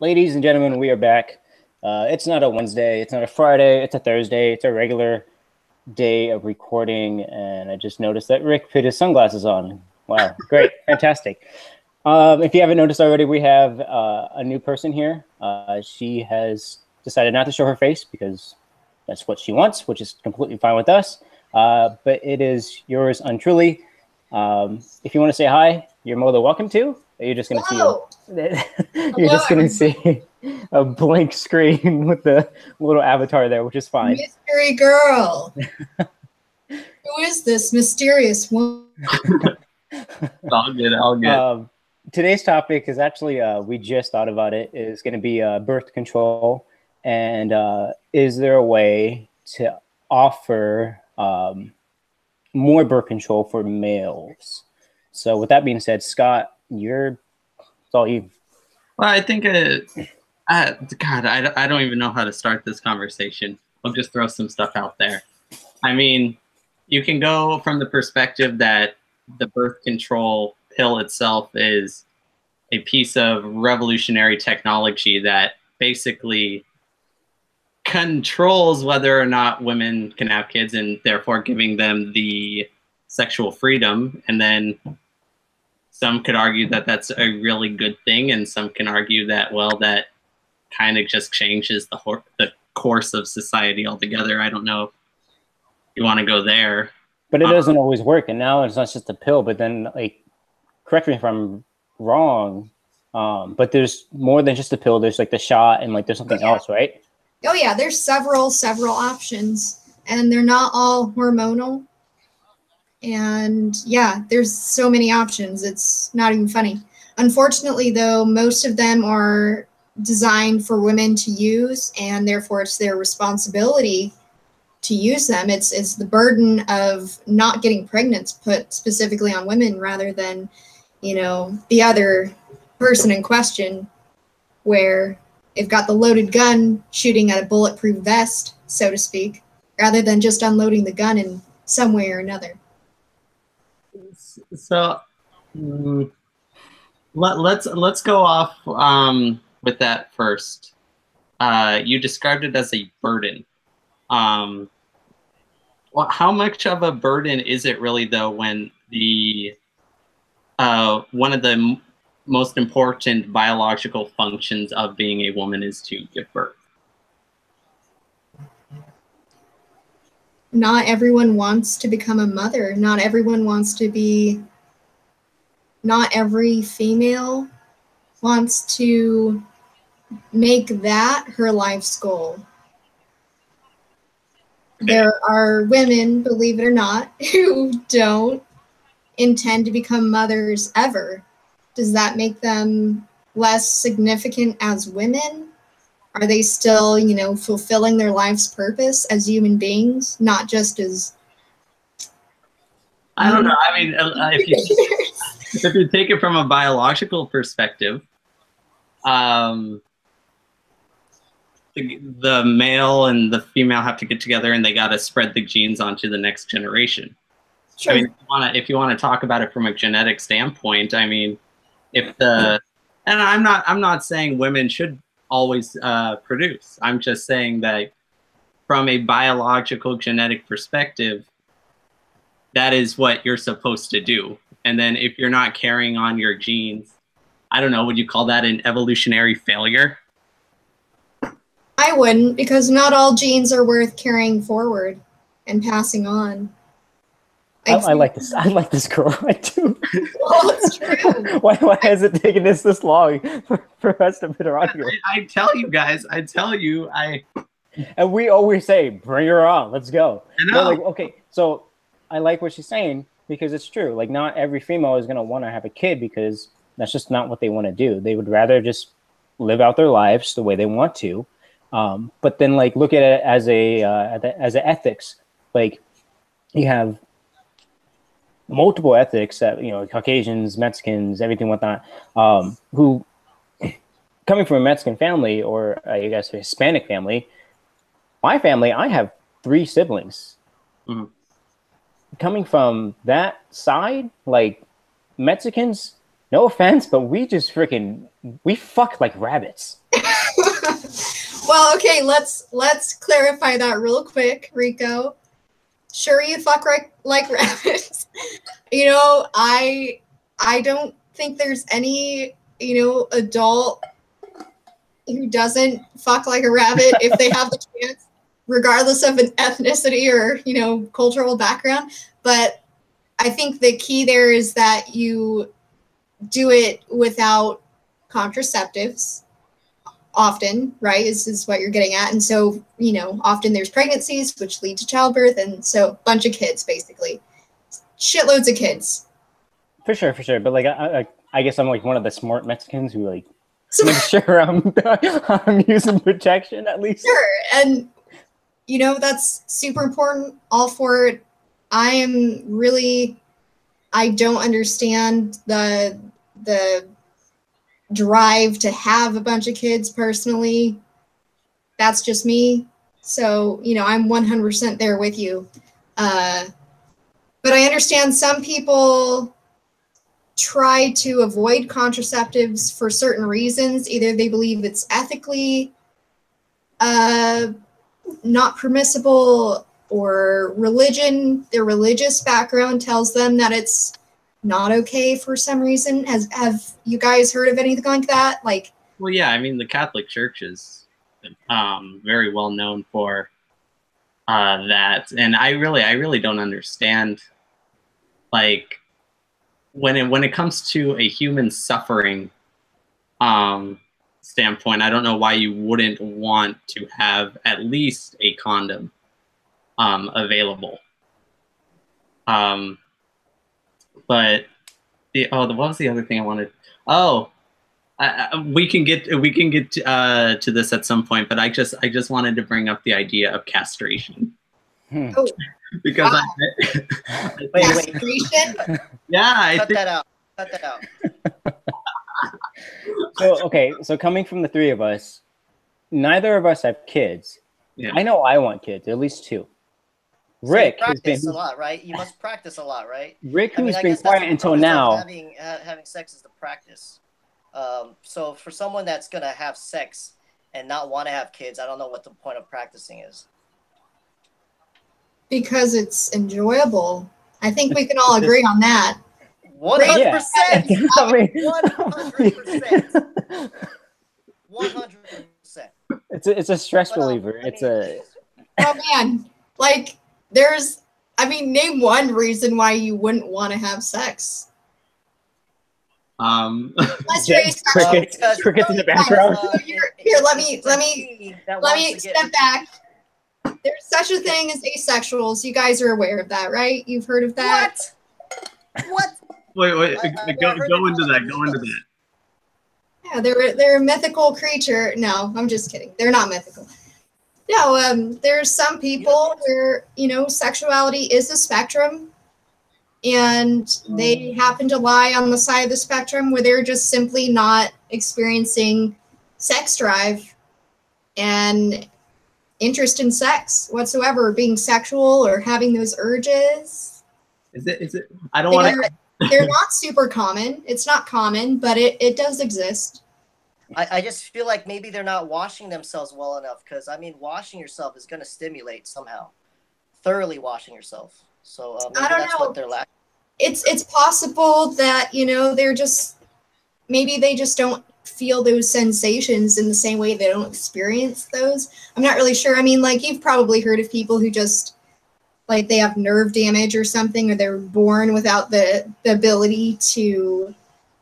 Ladies and gentlemen, we are back. It's not a Wednesday, it's not a Friday, it's a Thursday, it's a regular day of recording, and I just noticed that Rick put his sunglasses on. Wow, great, fantastic. If you haven't noticed already, we have a new person here. She has decided not to show her face because that's what she wants, which is completely fine with us. But it is yours untruly. If you want to say hi, you're more than welcome to. You're just going to see you're just going to see a blank screen with the little avatar there, which is fine. Mystery girl. Who is this mysterious woman? All good, all good. Today's topic is actually, we just thought about it, is going to be birth control. And is there a way to offer more birth control for males? So with that being said, Scott, it's all you. Well, I think, God, I don't even know how to start this conversation. I'll just throw some stuff out there. I mean, you can go from the perspective that the birth control pill itself is a piece of revolutionary technology that basically controls whether or not women can have kids and therefore giving them the sexual freedom. And then some could argue that that's a really good thing, and some can argue that, well, that kind of just changes the course of society altogether. I don't know if you want to go there. But it doesn't always work, and now it's not just a pill, but then, like, correct me if I'm wrong, but there's more than just a pill. There's, like, the shot, and, like, there's something else, right? Oh, yeah, there's several options, and they're not all hormonal. And yeah, there's so many options. It's not even funny. Unfortunately, though, most of them are designed for women to use, and therefore it's their responsibility to use them. It's the burden of not getting pregnant put specifically on women rather than, you know, the other person in question, where they've got the loaded gun shooting at a bulletproof vest, so to speak, rather than just unloading the gun in some way or another. So let's go off with that first. You described it as a burden. Well, how much of a burden is it really, though, when the one of the most important biological functions of being a woman is to give birth? Not everyone wants to become a mother. Not everyone wants to be, not every female wants to make that her life's goal. There are women, believe it or not, who don't intend to become mothers ever. Does that make them less significant as women? Are they still, you know, fulfilling their life's purpose as human beings, not just as... I don't know. I mean, if you take it from a biological perspective, the male and the female have to get together and they got to spread the genes onto the next generation. Sure. I mean, if you want to talk about it from a genetic standpoint, I mean, and I'm not saying women should always produce. I'm just saying that from a biological genetic perspective, that is what you're supposed to do. And then if you're not carrying on your genes, I don't know, would you call that an evolutionary failure? I wouldn't, because not all genes are worth carrying forward and passing on. I like this. I like this girl. I do. Well, it's true. Why has it taken this long for us to put her on here? I tell you guys. I tell you. And we always say, "Bring her on. Let's go." I know. Like, okay, so I like what she's saying because it's true. Like, not every female is gonna want to have a kid because that's just not what they want to do. They would rather just live out their lives the way they want to. But then, like, look at it as an ethics. Like, you have multiple ethics that, you know, Caucasians, Mexicans, everything whatnot, who, coming from a Mexican family or I guess a Hispanic family, my family, I have 3 siblings. Mm-hmm. Coming from that side, like, Mexicans, no offense, but we just we fuck like rabbits. Well, okay, let's clarify that real quick, Rico. Sure, you fuck like rabbits. You know, I don't think there's any, you know, adult who doesn't fuck like a rabbit if they have the chance, regardless of an ethnicity or, you know, cultural background. But I think the key there is that you do it without contraceptives often, right? Is what you're getting at. And so, you know, often there's pregnancies which lead to childbirth, and so a bunch of kids, basically. Shitloads of kids. For sure. But like, I guess I'm like one of the smart Mexicans who like make sure I'm using protection at least. Sure, and you know that's super important. All for it. I don't understand the drive to have a bunch of kids personally. That's just me. So, you know, I'm 100% there with you. But I understand some people try to avoid contraceptives for certain reasons. Either they believe it's ethically not permissible, or their religious background tells them that it's not okay for some reason. Have you guys heard of anything like that? Like, well, yeah, I mean, the Catholic Church is very well known for that, and I really don't understand, like, when it comes to a human suffering standpoint, I don't know why you wouldn't want to have at least a condom available. But what was the other thing I wanted? Oh, we can get to this at some point, but I just wanted to bring up the idea of castration. Oh, because wow. Wait. Castration? Yeah, Cut that out. So coming from the three of us, neither of us have kids. Yeah. I know I want kids, at least two. Rick so has been a lot, right? You must practice a lot, right? Rick, who's I been guess that's quiet the until purpose of now. Having sex is the practice. So for someone that's gonna have sex and not want to have kids, I don't know what the point of practicing is. Because it's enjoyable. I think we can all agree on that. 100%. Yeah. 100%. 100%. It's a stress reliever. Oh man, like name one reason why you wouldn't want to have sex. Unless you're asexual. Crickets in the background. Here, let me step back. There's such a thing as asexuals. You guys are aware of that, right? You've heard of that? What? Wait, go into that. Yeah, they're a mythical creature. No, I'm just kidding. They're not mythical. No, there's some people where, you know, sexuality is a spectrum, and they happen to lie on the side of the spectrum where they're just simply not experiencing sex drive and interest in sex whatsoever, being sexual or having those urges. Is it? I don't want to. They're not super common. It's not common, but it does exist. I just feel like maybe they're not washing themselves well enough, because I mean, washing yourself is going to stimulate somehow. Thoroughly washing yourself. So maybe that's what they're lacking. It's possible that, you know, maybe they just don't feel those sensations in the same way. They don't experience those. I'm not really sure. I mean, like, you've probably heard of people who just, like, they have nerve damage or something, or they're born without the ability to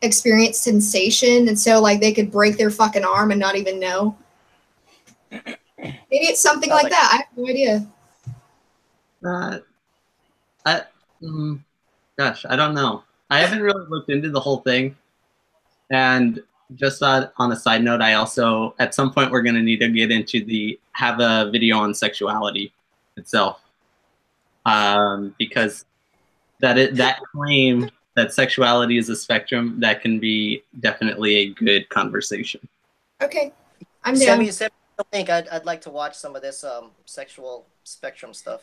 experience sensation, and so, like, they could break their fucking arm and not even know. Maybe it's something like that. I have no idea. Gosh, I don't know. I haven't really looked into the whole thing. And just on a side note, I also, at some point, we're going to need to get into have a video on sexuality itself. Because that claim that sexuality is a spectrum, that can be definitely a good conversation. Okay, I'm down. I think I'd like to watch some of this sexual spectrum stuff.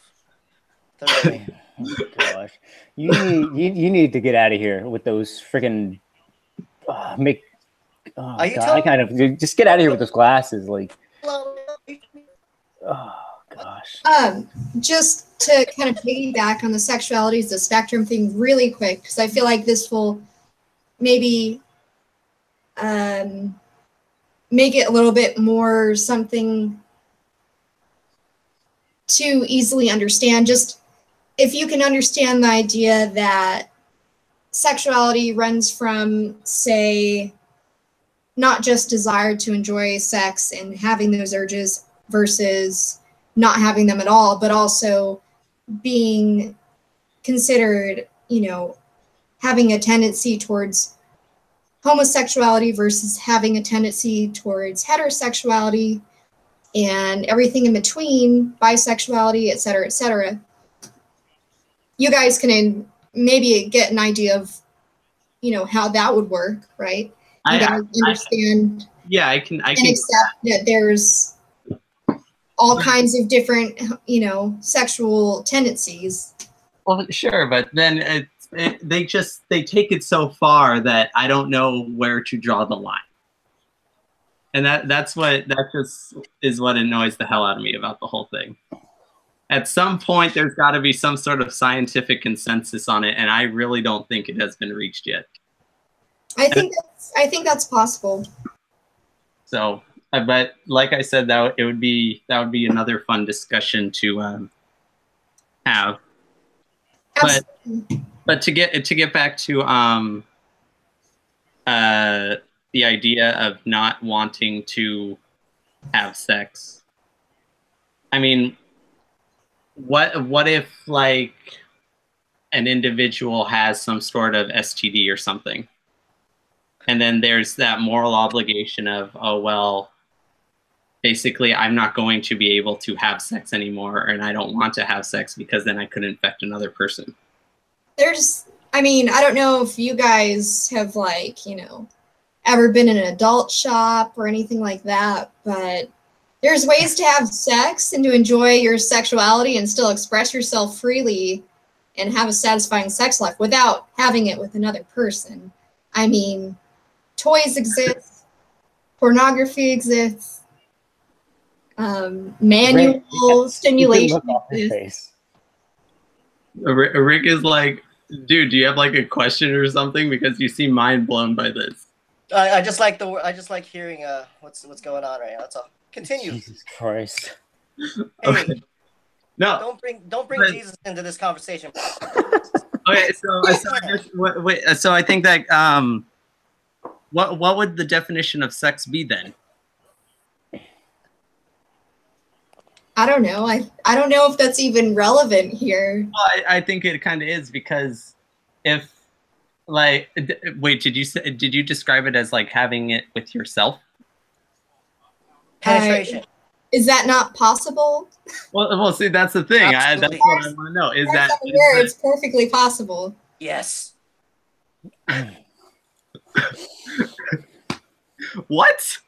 Thoroughly. Oh gosh, you need to get out of here with those freaking Oh Are you God, I kind of just get out of here with those glasses. Like, Hello? oh gosh. Just to kind of piggyback on the sexualities, the spectrum thing really quick, because I feel like this will maybe make it a little bit more something to easily understand. Just if you can understand the idea that sexuality runs from, say, not just desire to enjoy sex and having those urges versus not having them at all, but also being considered, having a tendency towards homosexuality versus having a tendency towards heterosexuality and everything in between, bisexuality, et cetera, et cetera. You guys can maybe get an idea of, how that would work, right? You guys understand I can and accept that there's all kinds of different, sexual tendencies. Well, sure, but then they take it so far that I don't know where to draw the line, and that just is what annoys the hell out of me about the whole thing. At some point, there's got to be some sort of scientific consensus on it, and I really don't think it has been reached yet. I think that's possible. So, but like I said, that would be another fun discussion to have. Absolutely. But to get back to the idea of not wanting to have sex. I mean, what if like an individual has some sort of STD or something, and then there's that moral obligation of, oh well, basically I'm not going to be able to have sex anymore, and I don't want to have sex because then I could infect another person. I don't know if you guys have ever been in an adult shop or anything like that, but there's ways to have sex and to enjoy your sexuality and still express yourself freely and have a satisfying sex life without having it with another person. I mean, toys exist, pornography exists, manual stimulation exists. Rick is like, dude, do you have like a question or something? Because you seem mind blown by this. I just like hearing what's going on right now. That's all. Continue. Jesus Christ. Hey, okay. No. Don't bring Jesus into this conversation. Okay, so I think that what would the definition of sex be then? I don't know. I don't know if that's even relevant here. Well, I think it kind of is, because if like, wait, did you describe it as like having it with yourself? Penetration. Is that not possible? Well, see, that's the thing. That's what I want to know. Is that it's perfectly possible? Yes. What?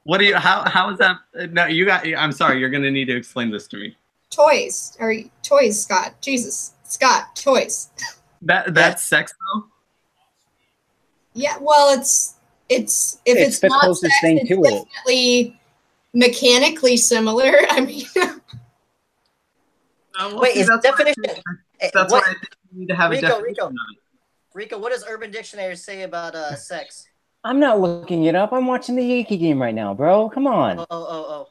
What do you? How is that? No, you got. I'm sorry. You're gonna need to explain this to me. Toys, Scott. Jesus, Scott, toys. That's sex though. Yeah. Well, it's the not closest sex, thing it's to it. Definitely mechanically similar. I mean. Wait, is definition? That's what I think you need to have a definition. Rico, what does Urban Dictionary say about sex? I'm not looking it up. I'm watching the Yankee game right now, bro. Come on. Oh.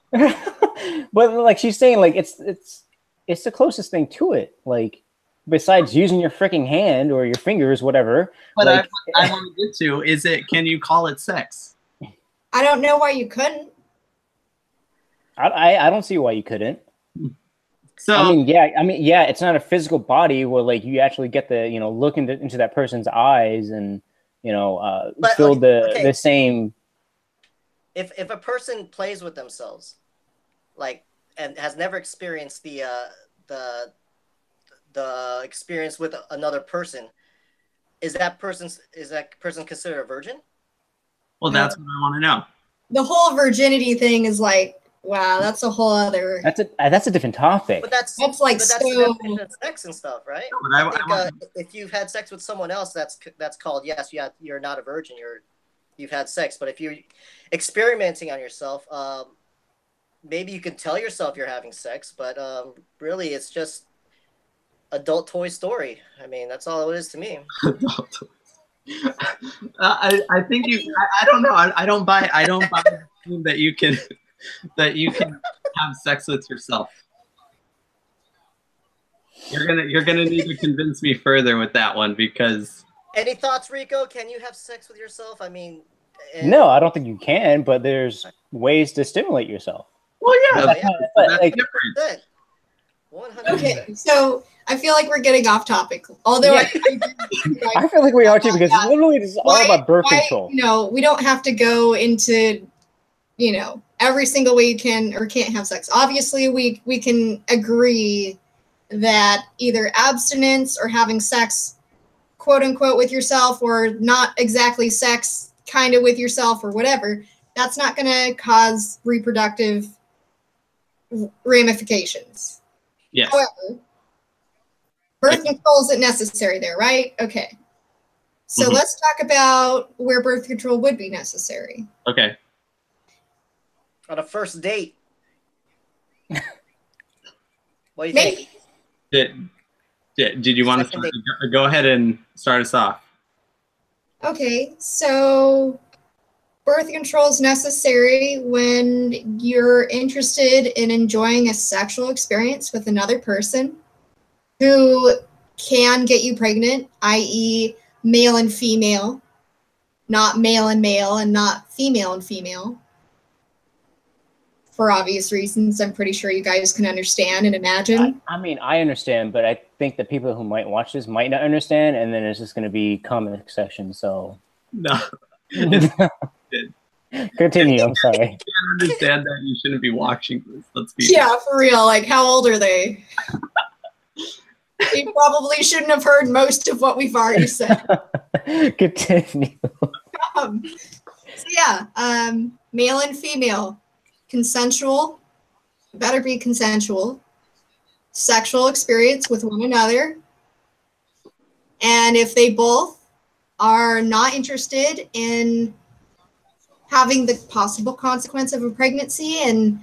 But like she's saying, like it's the closest thing to it. Like besides using your freaking hand or your fingers, whatever. But like, I want to get to is it? Can you call it sex? I don't know why you couldn't. I don't see why you couldn't. So I mean, yeah, it's not a physical body where like you actually get the look into that person's eyes and feel the same. If a person plays with themselves, like, and has never experienced the experience with another person, is that person considered a virgin? Well, that's what I want to know. The whole virginity thing is like, wow, that's a whole other. That's a different topic. But that's the definition of sex and stuff, right? No, I think if you've had sex with someone else, that's called, yes, you're not a virgin. you've had sex. But if you're experimenting on yourself, maybe you can tell yourself you're having sex, but really it's just adult Toy Story. I mean, that's all it is to me. I think you. I don't know. I don't buy. I don't buy that you can have sex with yourself. You're gonna need to convince me further with that one because. Any thoughts, Rico? Can you have sex with yourself? I mean, no, I don't think you can, but there's ways to stimulate yourself. Well, yeah, but that's like, different. 100%. Okay, so I feel like we're getting off topic. Although yeah. I feel like we are too, because literally this is all about birth control. You know, we don't have to go into, you know, every single way you can or can't have sex. Obviously, we can agree that either abstinence or having sex, quote unquote, with yourself, or not exactly sex, kind of with yourself or whatever, that's not going to cause reproductive ramifications. Yes. However, birth control isn't necessary there, right? Okay. So let's talk about where birth control would be necessary. Okay. On a first date. What do you think? Did you want to go ahead and start us off? Okay, so birth control is necessary when you're interested in enjoying a sexual experience with another person who can get you pregnant, i.e. male and female, not male and male and not female and female. For obvious reasons, I'm pretty sure you guys can understand and imagine. I mean, I understand, but I think the people who might watch this might not understand, and then it's just going to be comment section, so... No. Continue, I'm sorry. I can't understand that. You shouldn't be watching this. Let's be for real. Like, how old are they? You probably shouldn't have heard most of what we've already said. Continue. Male and female, consensual, better be consensual, sexual experience with one another. And if they both are not interested in having the possible consequence of a pregnancy and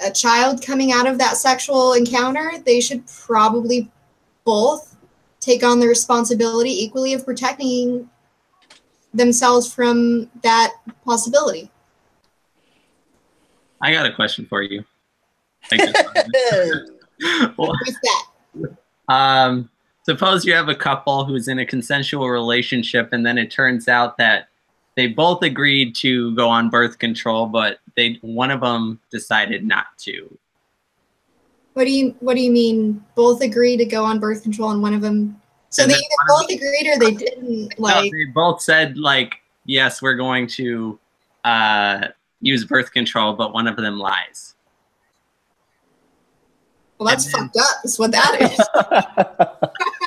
a child coming out of that sexual encounter, they should probably both take on the responsibility equally of protecting themselves from that possibility. I got a question for you. What's that? Suppose you have a couple who's in a consensual relationship, and then it turns out that they both agreed to go on birth control, but one of them decided not to. What do you mean? Both agreed to go on birth control, and one of them? So they either both agreed or they didn't. Like, no, they both said like, yes, we're going to use birth control, but one of them lies. Well, that's fucked up. That's what that is.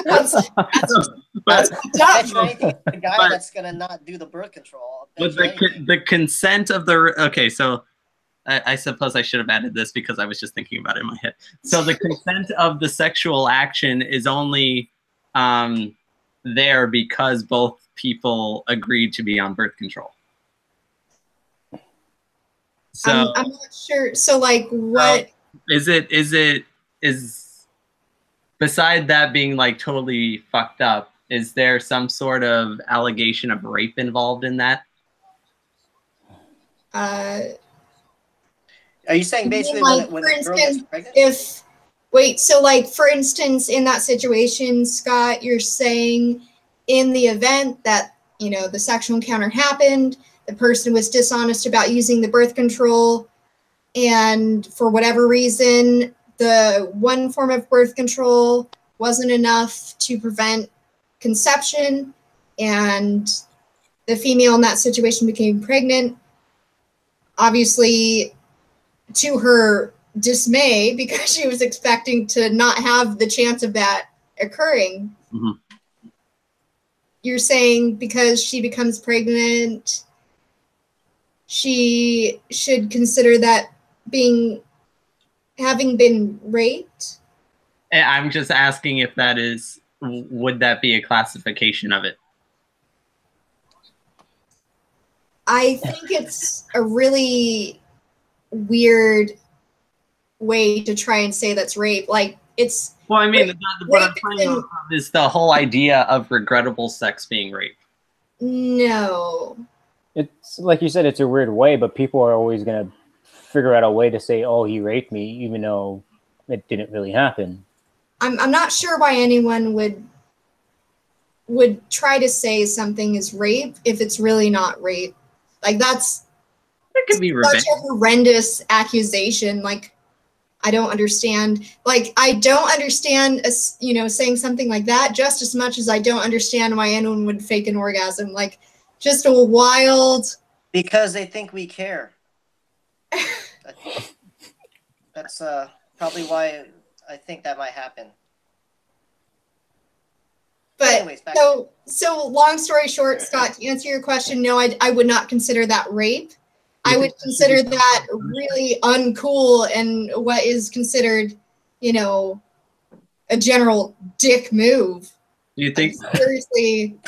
that's fucked up. The guy that's gonna not do the birth control. But the consent of the okay, so I suppose I should have added this because I was just thinking about it in my head. So the consent of the sexual action is only there because both people agreed to be on birth control. So I'm not sure. So like, what is beside that being like totally fucked up, is there some sort of allegation of rape involved in that? Are you saying basically like, when for a girl gets instance, pregnant? so like, for instance, in that situation, Scott, you're saying in the event that, you know, the sexual encounter happened, the person was dishonest about using the birth control, and for whatever reason, the one form of birth control wasn't enough to prevent conception, and the female in that situation became pregnant. Obviously, to her dismay, because she was expecting to not have the chance of that occurring. Mm-hmm. You're saying because she becomes pregnant, she should consider that having been raped? I'm just asking if that is, would that be a classification of it? I think it's a really weird way to try and say that's rape. Like, it's... Well, I mean, what I'm rape trying to is the whole idea of regrettable sex being rape. No. It's like you said, it's a weird way, but people are always going to figure out a way to say, oh, he raped me, even though it didn't really happen. I'm not sure why anyone would try to say something is rape if it's really not rape. Like, that's It could be revenge. such a horrendous accusation. Like, I don't understand. Like, I don't understand, saying something like that just as much as I don't understand why anyone would fake an orgasm. Like, just a wild... Because they think we care. That's probably why I think that might happen. But anyways, so long story short, Scott, to answer your question, no, I would not consider that rape. I would consider that really uncool and what is considered, a general dick move. You think? Seriously.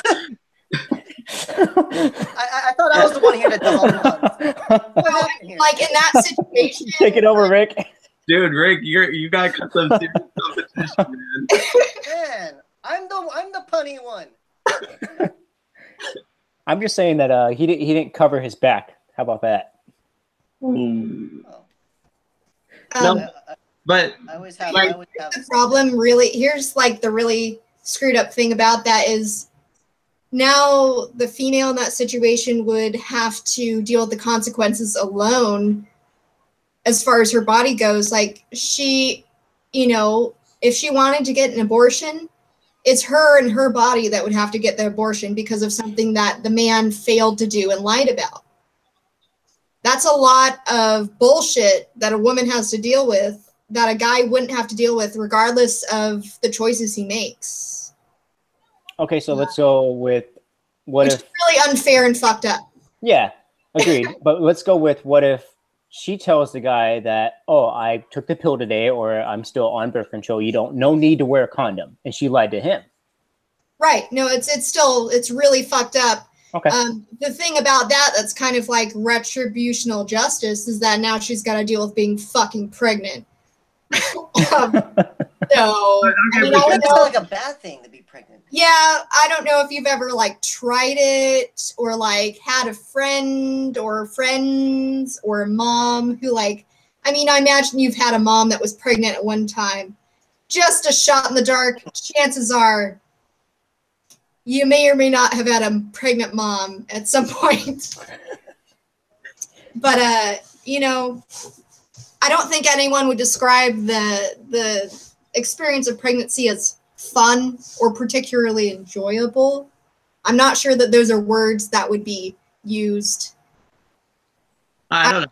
I thought I was the one here to tell Like, in that situation. Take it over, Rick. Dude, Rick, you got some serious competition, man. Man, I'm the punny one. I'm just saying that he didn't cover his back. How about that? No, but I always have the problem. Really, here's like the really screwed up thing about that is now the female in that situation would have to deal with the consequences alone as far as her body goes. Like, she, if she wanted to get an abortion, it's her and her body that would have to get the abortion because of something that the man failed to do and lied about. That's a lot of bullshit that a woman has to deal with that a guy wouldn't have to deal with regardless of the choices he makes. Okay, so let's go with Which is really unfair and fucked up. Yeah, agreed. But let's go with what if she tells the guy that, oh, I took the pill today, or I'm still on birth control. No need to wear a condom, and she lied to him. Right. No, it's really fucked up. Okay. The thing about that's kind of like retributional justice is that now she's got to deal with being fucking pregnant. So, it's not like a bad thing to be pregnant. Yeah, I don't know if you've ever like tried it or like had a friend or friends or a mom who I imagine you've had a mom that was pregnant at one time. Just a shot in the dark. Chances are you may or may not have had a pregnant mom at some point. But, I don't think anyone would describe the experience of pregnancy as fun or particularly enjoyable. I'm not sure that those are words that would be used. I don't know.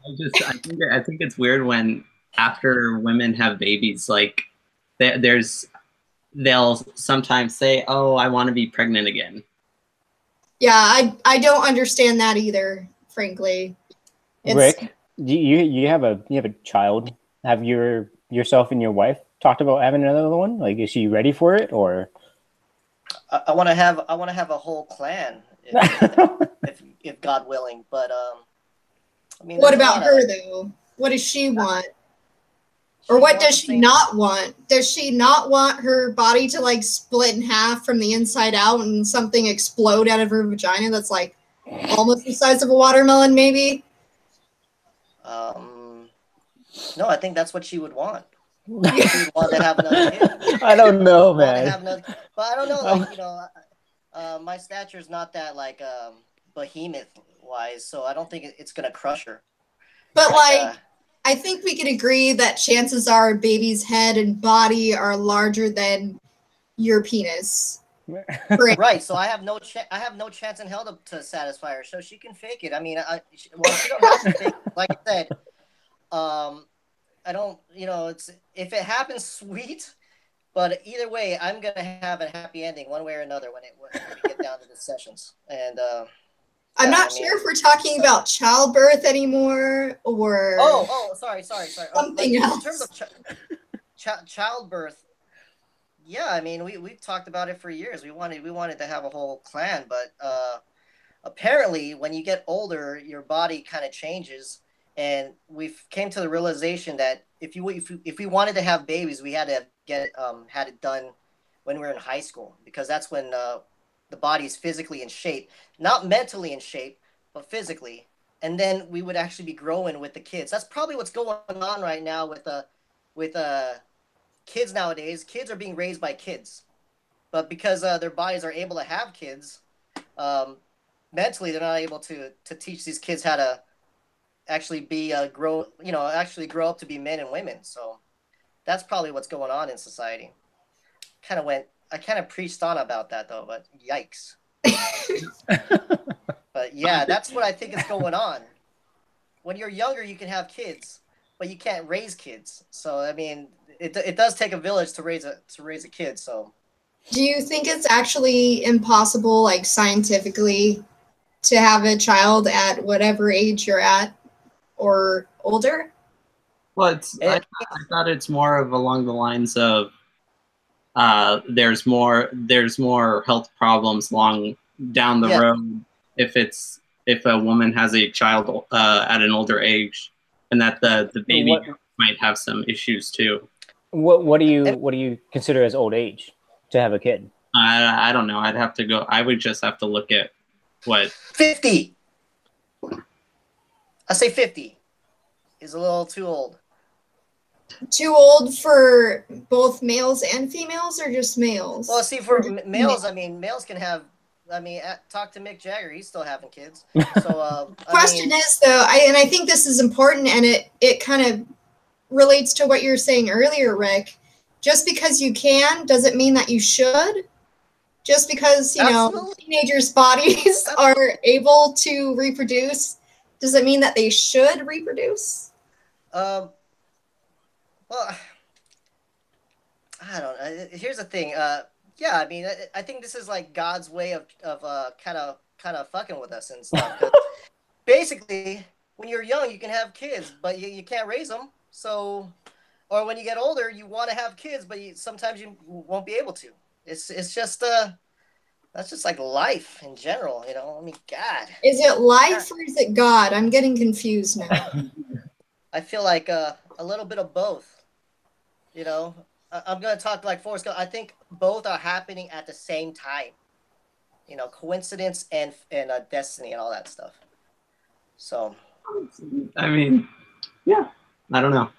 I think it's weird when after women have babies, like they'll sometimes say, "Oh, I want to be pregnant again." Yeah, I don't understand that either, frankly. Rick, you have a child. Have yourself and your wife talked about having another one? Like, is she ready for it, or? I want to have a whole clan, if God willing. But what about her though? What does she want? Or what does she not want? Does she not want her body to split in half from the inside out and something explode out of her vagina that's almost the size of a watermelon, maybe? No, I think that's what she would want. She would want to have another kid. I don't know, man. But I don't know, my stature's not that behemoth wise, so I don't think it's gonna crush her. But I think we can agree that chances are a baby's head and body are larger than your penis. Right, so I have no chance in hell to satisfy her, so she can fake it. I mean, she don't have to fake it. Like I said, I don't, it's if it happens, sweet. But either way, I'm gonna have a happy ending one way or another when we get down to the sessions. And I'm not sure if we're talking about childbirth anymore or sorry. Something else. In terms of childbirth, yeah, I mean we've talked about it for years. We wanted to have a whole clan, but apparently when you get older, your body kind of changes, and we've came to the realization that if we wanted to have babies, we had to had it done when we were in high school, because that's when the body is physically in shape, not mentally in shape, but physically. And then we would actually be growing with the kids. That's probably what's going on right now with kids nowadays. Kids are being raised by kids, but because their bodies are able to have kids, mentally they're not able to teach these kids how to actually be actually grow up to be men and women. So that's probably what's going on in society. I kind of preached on about that though, but yikes. But yeah, that's what I think is going on. When you're younger, you can have kids, but you can't raise kids. So I mean, it does take a village to raise a kid. So, do you think it's actually impossible, like scientifically, to have a child at whatever age you're at or older? Well, I thought it's more of along the lines of there's more health problems long down the road if a woman has a child at an older age, and that the baby might have some issues too. What do you consider as old age to have a kid? I don't know. I'd have to go. I would just have to look at what 50. I say 50 is a little too old. Too old for both males and females, or just males? Well, see, for males, I mean, males can have. I mean, talk to Mick Jagger; he's still having kids. So, question is though, I think this is important, and it kind of relates to what you were saying earlier, Rick. Just because you can doesn't mean that you should. Just because teenagers' bodies are able to reproduce, does it mean that they should reproduce? Well, I don't know. Here's the thing. Yeah, I mean, I think this is like God's way of kind of fucking with us and stuff. Basically, when you're young, you can have kids, but you can't raise them. So, or when you get older, you want to have kids, but sometimes you won't be able to. It's just that's just like life in general, you know. I mean, God. Is it life or is it God? I'm getting confused now. I feel like a little bit of both. You know, I'm gonna talk like Forrest Gump. I think both are happening at the same time. You know, coincidence and destiny and all that stuff. So, I mean, yeah, I don't know.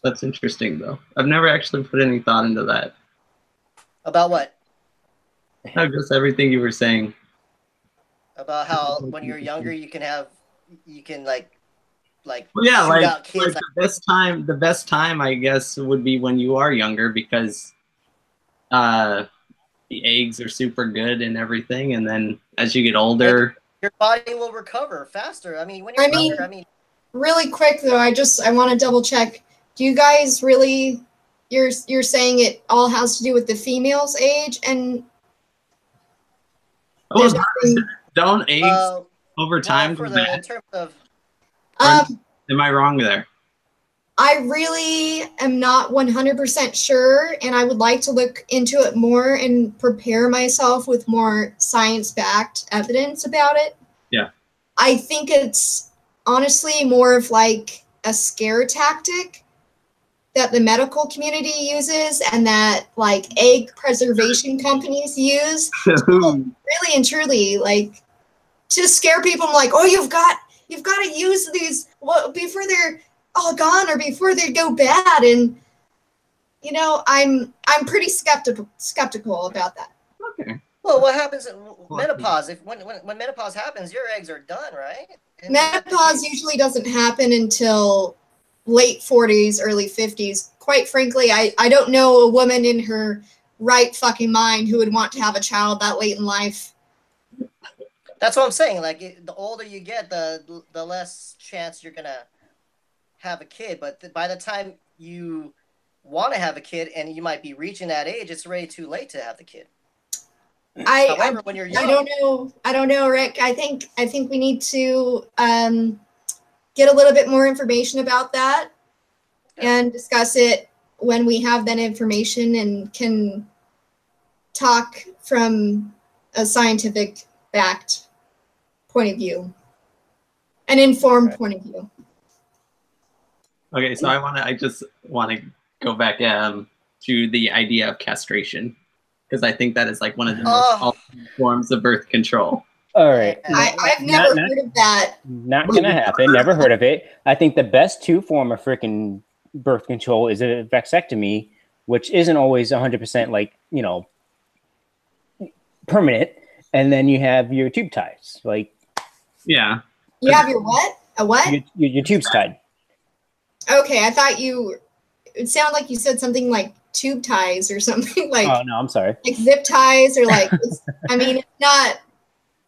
That's interesting, though. I've never actually put any thought into that. About what? No, just everything you were saying. About how when you're younger, you can like well, yeah, shoot out kids. Like the best time, I guess, would be when you are younger, because the eggs are super good and everything, and then as you get older, your body will recover faster. I mean, when you're younger, really quick though, I want to double check. Do you guys really? You're saying it all has to do with the female's age, and don't eggs over time go bad? In terms of, am I wrong there? I really am not 100% sure, and I would like to look into it more and prepare myself with more science-backed evidence about it. Yeah. I think it's honestly more of like a scare tactic that the medical community uses and that like egg preservation companies use. Really and truly, like, to scare people. I'm like, oh, you've got to use these before they're all gone or before they go bad. And you know, I'm pretty skeptical about that. Okay. Well, what happens in menopause? When menopause happens, your eggs are done, right? And menopause usually doesn't happen until late 40s, early 50s. Quite frankly, I don't know a woman in her right fucking mind who would want to have a child that late in life. That's what I'm saying. Like, the older you get, the less chance you're gonna have a kid. But by the time you want to have a kid and you might be reaching that age, it's already too late to have the kid. However, when you're young, I don't know, Rick. I think we need to get a little bit more information about that and discuss it when we have that information and can talk from a scientific fact point of view, an informed point of view. Okay, so I just want to go back to the idea of castration, because I think that is like one of the most ultimate forms of birth control. All right. I've never heard of that. Not gonna happen. Never heard of it. I think the best form of freaking birth control is a vasectomy, which isn't always 100% like, you know, permanent. And then you have your tube ties. Like, yeah. You have your what? A what? Your tubes tied. Okay, I thought it sounded like you said something like tube ties or something like. Oh no, I'm sorry. Like zip ties or like. I mean, it's not.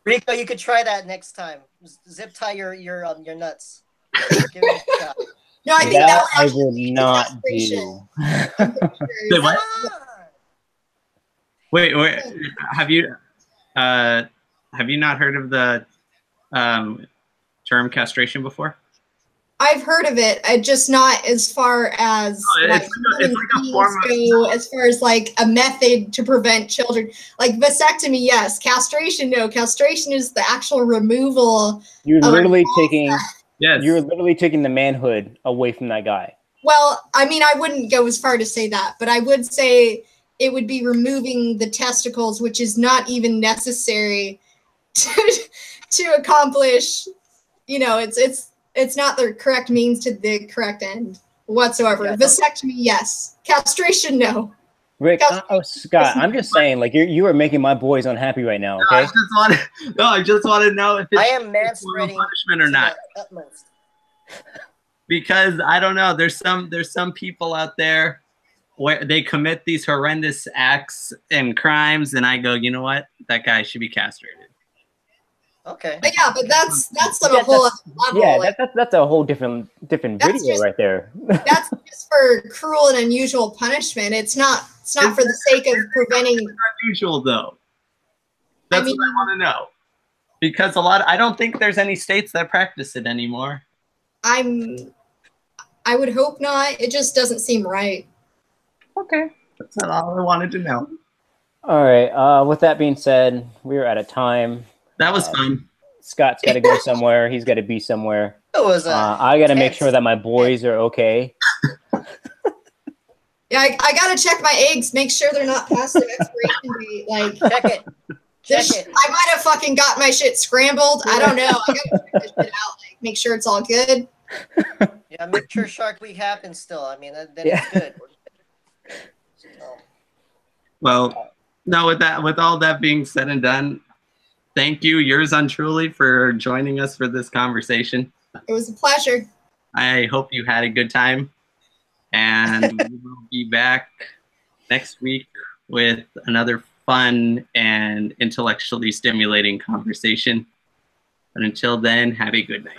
Rico, you could try that next time. Zip tie your nuts. Give it a shot. No, I think that I will not do. Sure. What? Wait. Have you not heard of the term castration before? I've heard of it, just not as far as it's like a form of, as far as like a method to prevent children. Like vasectomy, yes. Castration, no. Castration is the actual removal. You're literally taking. Yes. You're literally taking the manhood away from that guy. Well, I mean, I wouldn't go as far to say that, but I would say it would be removing the testicles, which is not even necessary to accomplish. You know, it's not the correct means to the correct end whatsoever. Yeah. Vasectomy, yes. Castration, no. Rick, Scott, I'm just saying, like you are making my boys unhappy right now. Okay. I just want to know if it's I am manspreading punishment or not. Because I don't know. There's some people out there where they commit these horrendous acts and crimes, and I go, you know what? That guy should be castrated. Okay. But yeah, but that's on a whole other level. Yeah, like, that's a whole different video right there. That's just for cruel and unusual punishment. It's not for the sake of preventing. Unusual though. That's what I want to know. Because I don't think there's any states that practice it anymore. I would hope not. It just doesn't seem right. Okay, that's not all I wanted to know. All right. With that being said, we are out of time. That was fun. Scott's got to go somewhere. He's got to be somewhere. It was. I got to make sure that my boys are okay. Yeah, I gotta check my eggs. Make sure they're not past the expiration date. Like, check it. I might have fucking got my shit scrambled. I don't know. I gotta check this shit out. Like, make sure it's all good. Yeah, make sure Shark Week happens still. I mean, then it's good. So. Well, no. With all that being said and done, thank you, yours untruly, for joining us for this conversation. It was a pleasure. I hope you had a good time, and we will be back next week with another fun and intellectually stimulating conversation. But until then, have a good night.